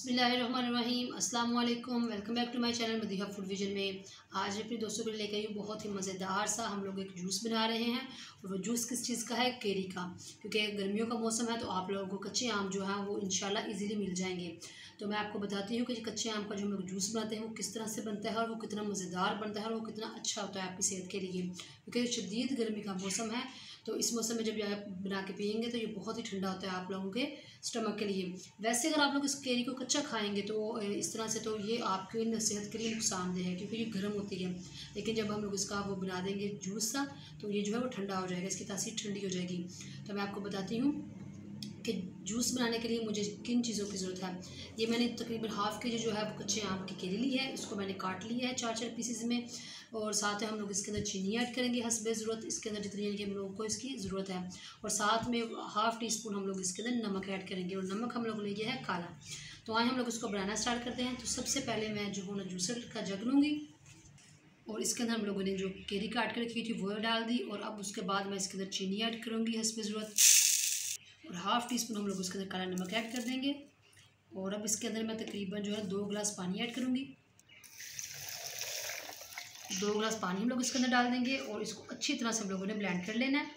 बिस्मिल्लाहिर्रहमानिर्रहीम अस्सलाम वालेकुम। Welcome back to my channel Madiha food vision में। आज अपने दोस्तों के लिए लेकर आई हूँ बहुत ही मज़ेदार सा हम लोग एक जूस बना रहे हैं। और वो जूस किस चीज़ का है? केरी का। क्योंकि गर्मियों का मौसम है तो आप लोगों को कच्चे आम जो हैं वो इंशाल्लाह इजीली मिल जाएंगे। तो मैं आपको बताती हूँ कि कच्चे आम का जो हम लोग जूस बनाते हैं वो किस तरह से बनता है और वो कितना मज़ेदार बनता है और वो कितना अच्छा होता है आपकी सेहत के लिए। क्योंकि शदीद गर्मी का मौसम है तो इस मौसम में जब ये आप बना के पियेंगे तो ये बहुत ही ठंडा होता है आप लोगों के स्टमक के लिए। वैसे अगर आप लोग इस केरी को कच्चा खाएंगे तो इस तरह से तो ये आपके सेहत के लिए नुकसानदेह है क्योंकि ये गर्म होती है। लेकिन जब हम लोग इसका वो बना देंगे जूस सा तो ये जो है वो ठंडा हो जाएगा, इसकी तासीर ठंडी हो जाएगी। तो मैं आपको बताती हूँ कि जूस बनाने के लिए मुझे किन चीज़ों की ज़रूरत है। ये मैंने तकरीबन हाफ़ के जी जो है वो कच्चे आम की केरी ली है, इसको मैंने काट लिया है 4-4 पीसेस में। और साथ में हम लोग इसके अंदर चीनी ऐड करेंगे हस्बे ज़रूरत, इसके अंदर जितनी यानी कि हम लोगों को इसकी ज़रूरत है। और साथ में हाफ़ टी स्पून हम लोग इसके अंदर नमक ऐड करेंगे और नमक हम लोग लेंगे है काला। तो आज हम लोग इसको बनाना स्टार्ट करते हैं। तो सबसे पहले मैं जो हूँ ना जूसर का जग लूँगी और इसके अंदर हम लोगों ने जो केरी काट कर रखी थी वो डाल दी। और अब उसके बाद मैं इसके अंदर चीनी ऐड करूँगी हस्बे ज़रूरत और हाफ़ टी स्पून हम लोग उसके अंदर काला नमक ऐड कर देंगे। और अब इसके अंदर मैं तकरीबन जो है 2 गिलास पानी ऐड करूँगी। 2 गिलास पानी हम लोग इसके अंदर डाल देंगे और इसको अच्छी तरह से हम लोगों ने ब्लेंड कर लेना है।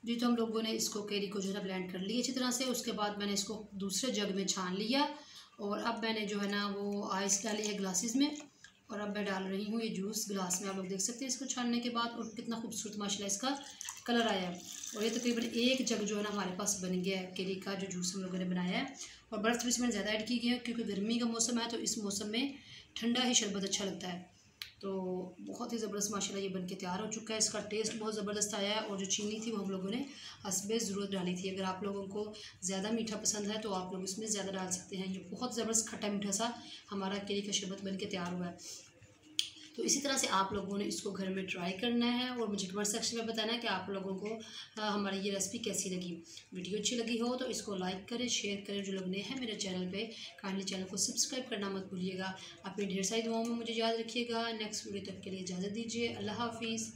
जी, तो हम लोगों ने इसको केरी को जो है ना ब्लेंड कर लिया अच्छी तरह से। उसके बाद मैंने इसको दूसरे जग में छान लिया और अब मैंने जो है ना वो आइस डाली है ग्लासेस में। और अब मैं डाल रही हूँ ये जूस ग्लास में। आप लोग देख सकते हैं इसको छानने के बाद और कितना खूबसूरत माशाल्लाह इसका कलर आया है। और ये तकरीबन एक जग जो है ना हमारे पास बन गया है केरी का जो जूस हम लोगों ने बनाया है। और बर्फ़ थोड़ी सी मैंने ज़्यादा ऐड की है क्योंकि गर्मी का मौसम है तो इस मौसम में ठंडा ही शरबत अच्छा लगता है। तो बहुत ही ज़बरदस्त माशाल्लाह ये बनके तैयार हो चुका है। इसका टेस्ट बहुत ज़बरदस्त आया है। और जो चीनी थी वो हम लोगों ने हस्बे ज़रूरत डाली थी। अगर आप लोगों को ज़्यादा मीठा पसंद है तो आप लोग इसमें ज़्यादा डाल सकते हैं। ये बहुत ज़बरदस्त खट्टा मीठा सा हमारा केरी का शरबत बनके तैयार हुआ है। तो इसी तरह से आप लोगों ने इसको घर में ट्राई करना है और मुझे कमेंट सेक्शन में बताना है कि आप लोगों को हमारी ये रेसिपी कैसी लगी। वीडियो अच्छी लगी हो तो इसको लाइक करें, शेयर करें। जो लोग नए हैं मेरे चैनल पे काइंडली चैनल को सब्सक्राइब करना मत भूलिएगा। अपनी ढेर सारी दुआओं में मुझे याद रखिएगा। नेक्स्ट वीडियो तक के लिए इजाज़त दीजिए। अल्लाह हाफिज़।